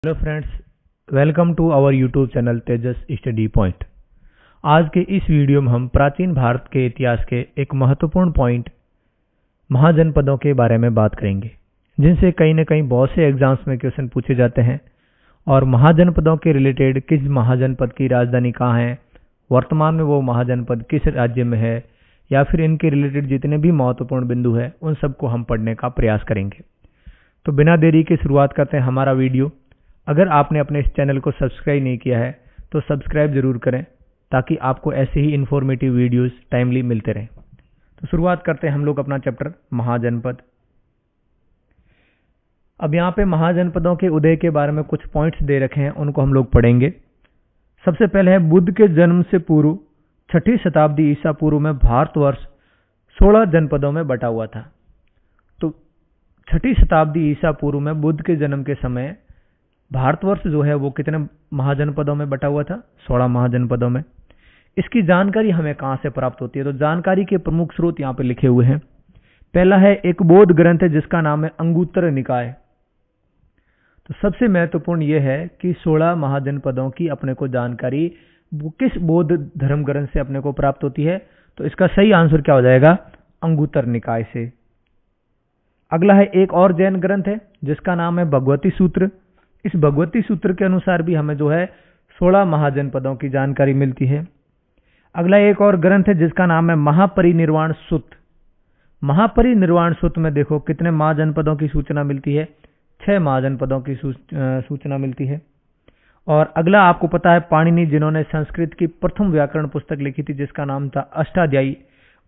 Hello friends, welcome to our YouTube channel Tejas study point. आज के इस वीडियो में हम प्राचीन भारत के इतिहास के एक महत्वपूर्ण पॉइंट महाजनपदों के बारे में बात करेंगे, जिनसे कहीं न कहीं बहुत से एग्जाम्स में क्वेश्चन पूछे जाते हैं। और महाजनपदों के रिलेटेड किस महाजनपद की राजधानी कहाँ है, वर्तमान में वो महाजनपद किस राज्य में है, या फिर इनके रिलेटेड जितने भी महत्वपूर्ण बिंदु है उन सबको हम पढ़ने का प्रयास करेंगे। तो बिना देरी के शुरुआत करते हैं हमारा वीडियो। अगर आपने अपने इस चैनल को सब्सक्राइब नहीं किया है तो सब्सक्राइब जरूर करें, ताकि आपको ऐसे ही इंफॉर्मेटिव वीडियोस टाइमली मिलते रहें। तो शुरुआत करते हैं हम लोग अपना चैप्टर महाजनपद। अब यहाँ पे महाजनपदों के उदय के बारे में कुछ पॉइंट्स दे रखे हैं, उनको हम लोग पढ़ेंगे। सबसे पहले है बुद्ध के जन्म से पूर्व 6ठी शताब्दी ईसा पूर्व में भारतवर्ष 16 जनपदों में बटा हुआ था। तो 6ठी शताब्दी ईसा पूर्व में बुद्ध के जन्म के समय भारतवर्ष जो है वो कितने महाजनपदों में बटा हुआ था? 16 महाजनपदों में। इसकी जानकारी हमें कहां से प्राप्त होती है? तो जानकारी के प्रमुख स्रोत यहां पे लिखे हुए हैं। पहला है एक बौद्ध ग्रंथ है जिसका नाम है अंगुत्तर निकाय। तो सबसे महत्वपूर्ण यह है कि 16 महाजनपदों की अपने को जानकारी किस बौद्ध धर्म ग्रंथ से अपने को प्राप्त होती है? तो इसका सही आंसर क्या हो जाएगा? अंगुत्तर निकाय से। अगला है एक और जैन ग्रंथ है जिसका नाम है भगवती सूत्र। इस भगवती सूत्र के अनुसार भी हमें जो है 16 महाजनपदों की जानकारी मिलती है। अगला एक और ग्रंथ है जिसका नाम है महापरिनिर्वाण सूत्र। महापरिनिर्वाण सूत्र में देखो कितने महाजनपदों की सूचना मिलती है? 6 महाजनपदों की सूचना मिलती है। और अगला आपको पता है पाणिनि, जिन्होंने संस्कृत की प्रथम व्याकरण पुस्तक लिखी थी जिसका नाम था अष्टाध्यायी,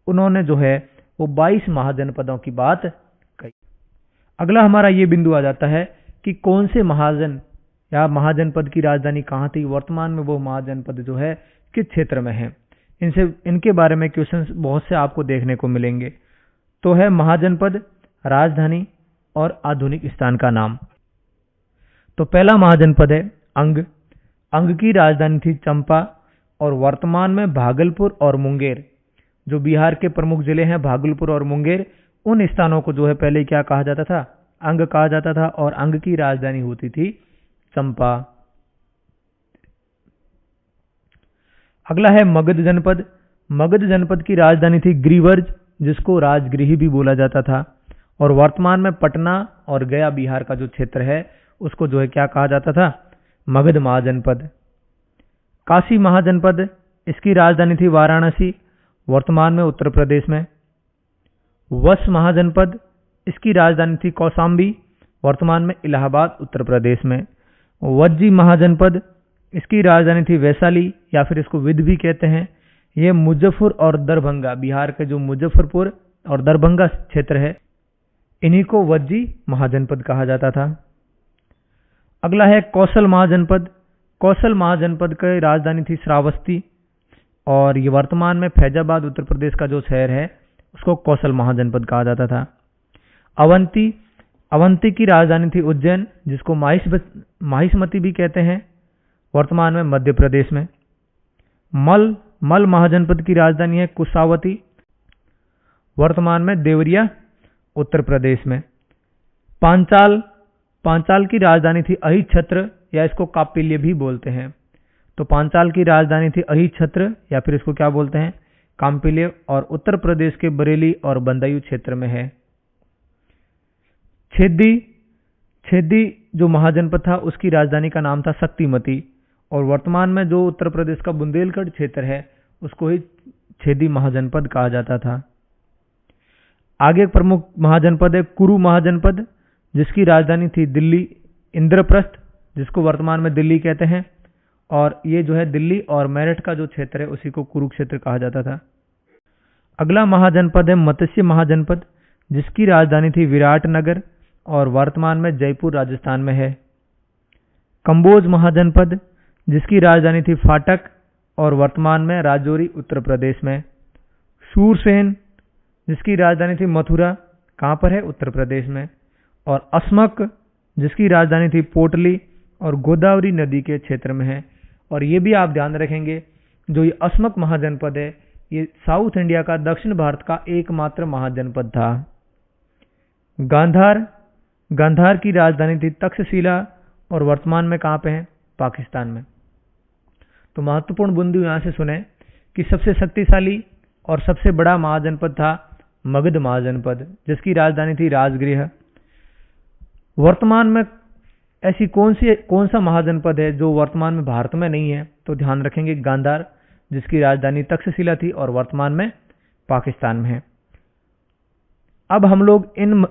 उन्होंने जो है वो 22 महाजनपदों की बात कही। अगला हमारा ये बिंदु आ जाता है कि कौन से महाजन या महाजनपद की राजधानी कहाँ थी, वर्तमान में वो महाजनपद जो है किस क्षेत्र में है। इनके बारे में क्वेश्चंस बहुत से आपको देखने को मिलेंगे। तो है महाजनपद, राजधानी और आधुनिक स्थान का नाम। तो पहला महाजनपद है अंग। अंग की राजधानी थी चंपा और वर्तमान में भागलपुर और मुंगेर, जो बिहार के प्रमुख जिले हैं भागलपुर और मुंगेर, उन स्थानों को जो है पहले क्या कहा जाता था? अंग कहा जाता था। और अंग की राजधानी होती थी चंपा। अगला है मगध जनपद। मगध जनपद की राजधानी थी गिरिवर्ज, जिसको राजगृह भी बोला जाता था। और वर्तमान में पटना और गया बिहार का जो क्षेत्र है उसको जो है क्या कहा जाता था? मगध महाजनपद। काशी महाजनपद, इसकी राजधानी थी वाराणसी, वर्तमान में उत्तर प्रदेश में। वश महाजनपद, इसकी राजधानी थी कौशाम्बी, वर्तमान में इलाहाबाद उत्तर प्रदेश में। वज्जी महाजनपद, इसकी राजधानी थी वैशाली, या फिर इसको विद भी कहते हैं। यह मुजफ्फर और दरभंगा, बिहार के जो मुजफ्फरपुर और दरभंगा क्षेत्र है, इन्हीं को वज्जी महाजनपद कहा जाता था। अगला है कौशल महाजनपद। कौशल महाजनपद की राजधानी थी श्रावस्ती, और ये वर्तमान में फैजाबाद उत्तर प्रदेश का जो शहर है उसको कौशल महाजनपद कहा जाता था। अवंती, अवंती की राजधानी थी उज्जैन, जिसको माहिष्मती भी कहते हैं, वर्तमान में मध्य प्रदेश में। मल महाजनपद की राजधानी है कुशावती, वर्तमान में देवरिया उत्तर प्रदेश में। पांचाल की राजधानी थी अहिच्छत्र, या इसको कापिल्य भी बोलते हैं। तो पांचाल की राजधानी थी अहिच्छत्र, या फिर इसको क्या बोलते हैं? काम्पिल्य, और उत्तर प्रदेश के बरेली और बंदायूं क्षेत्र में है। छेदी जो महाजनपद था उसकी राजधानी का नाम था शक्तिमती, और वर्तमान में जो उत्तर प्रदेश का बुंदेलखंड क्षेत्र है उसको ही छेदी महाजनपद कहा जाता था। आगे प्रमुख महाजनपद है कुरु महाजनपद, जिसकी राजधानी थी दिल्ली इंद्रप्रस्थ, जिसको वर्तमान में दिल्ली कहते हैं। और ये जो है दिल्ली और मेरठ का जो क्षेत्र है उसी को कुरुक्षेत्र कहा जाता था। अगला महाजनपद है मत्स्य महाजनपद, जिसकी राजधानी थी विराटनगर, और वर्तमान में जयपुर राजस्थान में है। कंबोज महाजनपद, जिसकी राजधानी थी फाटक, और वर्तमान में राजौरी उत्तर प्रदेश में। सूरसेन, जिसकी राजधानी थी मथुरा, कहां पर है? उत्तर प्रदेश में। और अस्मक, जिसकी राजधानी थी पोटली, और गोदावरी नदी के क्षेत्र में है। और ये भी आप ध्यान रखेंगे, जो ये अस्मक महाजनपद है ये साउथ इंडिया का, दक्षिण भारत का एकमात्र महाजनपद था। गांधार की राजधानी थी तक्षशिला, और वर्तमान में कहां पे हैं? पाकिस्तान में। तो महत्वपूर्ण बिंदु यहां से सुने कि सबसे शक्तिशाली और सबसे बड़ा महाजनपद था मगध महाजनपद, जिसकी राजधानी थी राजगृह। वर्तमान में ऐसी कौन सा महाजनपद है जो वर्तमान में भारत में नहीं है? तो ध्यान रखेंगे गांधार, जिसकी राजधानी तक्षशिला थी और वर्तमान में पाकिस्तान में है। अब हम लोग इन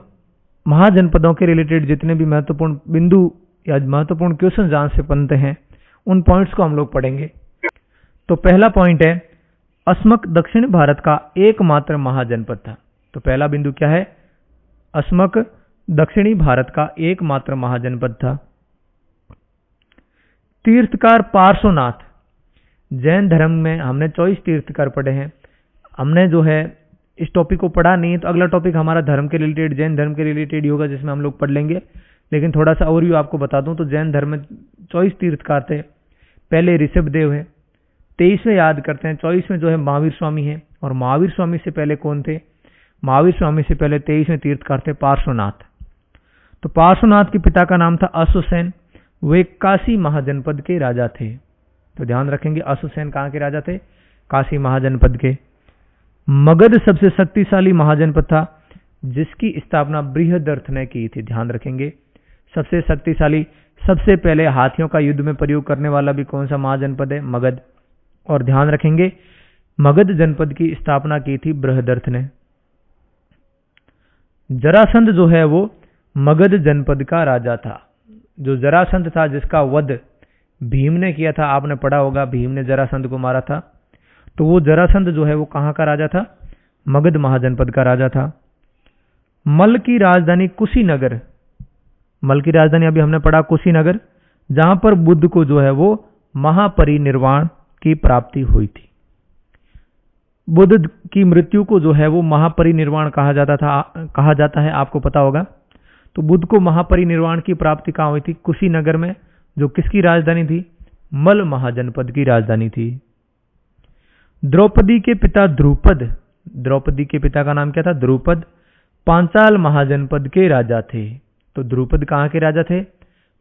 महाजनपदों के रिलेटेड जितने भी महत्वपूर्ण बिंदु या महत्वपूर्ण क्वेश्चन जहां से बनते हैं उन पॉइंट्स को हम लोग पढ़ेंगे। तो पहला पॉइंट है, अस्मक दक्षिण भारत का एकमात्र महाजनपद था। तो पहला बिंदु क्या है? अस्मक दक्षिणी भारत का एकमात्र महाजनपद था। तीर्थकार पार्श्वनाथ, जैन धर्म में हमने 24 तीर्थकार पढ़े हैं। हमने जो है इस टॉपिक को पढ़ा नहीं है, तो अगला टॉपिक हमारा धर्म के रिलेटेड, जैन धर्म के रिलेटेड होगा, जिसमें हम लोग पढ़ लेंगे। लेकिन थोड़ा सा ओवरव्यू आपको बता दूं तो जैन धर्म में 24 तीर्थकार थे। पहले ऋषभदेव है, 23वें याद करते हैं, 24वें जो है महावीर स्वामी है, और महावीर स्वामी से पहले कौन थे? महावीर स्वामी से पहले 23वें तीर्थकार थे पार्श्वनाथ। तो पार्श्वनाथ के पिता का नाम था अश्वसेन, वे काशी महाजनपद के राजा थे। तो ध्यान रखेंगे अश्वसेन कहां के राजा थे? काशी महाजनपद के। मगध सबसे शक्तिशाली महाजनपद था, जिसकी स्थापना बृहदर्थ ने की थी। ध्यान रखेंगे सबसे शक्तिशाली, सबसे पहले हाथियों का युद्ध में प्रयोग करने वाला भी कौन सा महाजनपद है? मगध। और ध्यान रखेंगे मगध जनपद की स्थापना की थी बृहदर्थ ने। जरासंध जो है वो मगध जनपद का राजा था। जो जरासंध था, जिसका वध भीम ने किया था, आपने पढ़ा होगा, भीम ने जरासंध को मारा था। तो वो जरासंध जो है वो कहां का राजा था? मगध महाजनपद का राजा था। मल की राजधानी कुशीनगर, मल की राजधानी अभी हमने पढ़ा कुशीनगर, जहां पर बुद्ध को जो है वो महापरिनिर्वाण की प्राप्ति हुई थी। बुद्ध की मृत्यु को जो है वो महापरिनिर्वाण कहा जाता है, आपको पता होगा। तो बुद्ध को महापरिनिर्वाण की प्राप्ति कहां हुई थी? कुशीनगर में, जो किसकी राजधानी थी? मल महाजनपद की राजधानी थी। द्रौपदी के पिता द्रुपद, द्रौपदी के पिता का नाम क्या था? द्रुपद, पांचाल महाजनपद के राजा थे। तो द्रुपद कहां के राजा थे?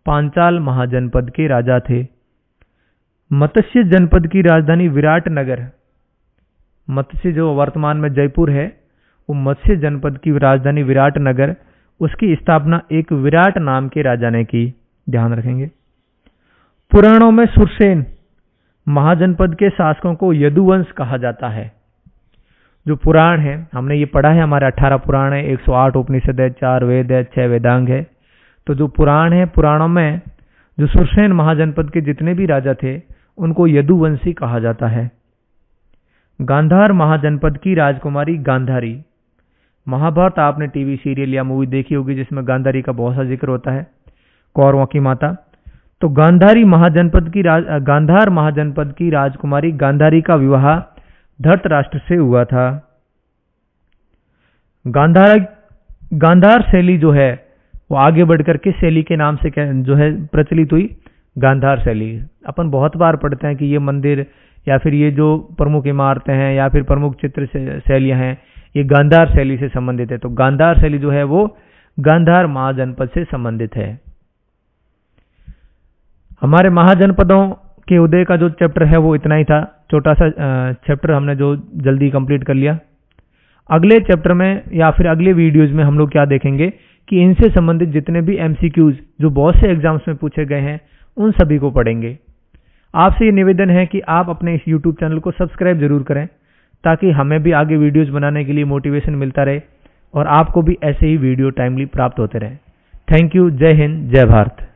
पांचाल महाजनपद के राजा थे। मत्स्य जनपद की राजधानी विराटनगर, मत्स्य जो वर्तमान में जयपुर है, वो मत्स्य जनपद की राजधानी विराटनगर, उसकी स्थापना एक विराट नाम के राजा ने की। ध्यान रखेंगे। पुराणों में सुरसेन महाजनपद के शासकों को यदुवंश कहा जाता है। जो पुराण है, हमने ये पढ़ा है, हमारे 18 पुराण है, 108 उपनिषद है, 4 वेद है, 6 वेदांग है। तो जो पुराण है, पुराणों में जो सुरसेन महाजनपद के जितने भी राजा थे उनको यदुवंशी कहा जाता है। गांधार महाजनपद की राजकुमारी गांधारी, महाभारत आपने टीवी सीरियल या मूवी देखी होगी जिसमें गांधारी का बहुत सा जिक्र होता है, कौरवों की माता। तो गांधार महाजनपद की राजकुमारी गांधारी का विवाह धृतराष्ट्र से हुआ था। गांधार शैली जो है वो आगे बढ़कर किस शैली के नाम से जो है प्रचलित हुई? गांधार शैली। अपन बहुत बार पढ़ते हैं कि ये मंदिर या फिर ये जो प्रमुख इमारतें हैं या फिर प्रमुख चित्र शैलियां हैं, ये गांधार शैली से संबंधित है। तो गांधार शैली जो है वो गांधार महाजनपद से संबंधित है। हमारे महाजनपदों के उदय का जो चैप्टर है वो इतना ही था, छोटा सा चैप्टर हमने जो जल्दी कंप्लीट कर लिया। अगले चैप्टर में या फिर अगले वीडियोज में हम लोग क्या देखेंगे कि इनसे संबंधित जितने भी एमसीक्यूज जो बहुत से एग्जाम्स में पूछे गए हैं उन सभी को पढ़ेंगे। आपसे ये निवेदन है कि आप अपने इस यूट्यूब चैनल को सब्सक्राइब जरूर करें, ताकि हमें भी आगे वीडियोज बनाने के लिए मोटिवेशन मिलता रहे और आपको भी ऐसे ही वीडियो टाइमली प्राप्त होते रहे। Thank you. जय हिंद, जय भारत।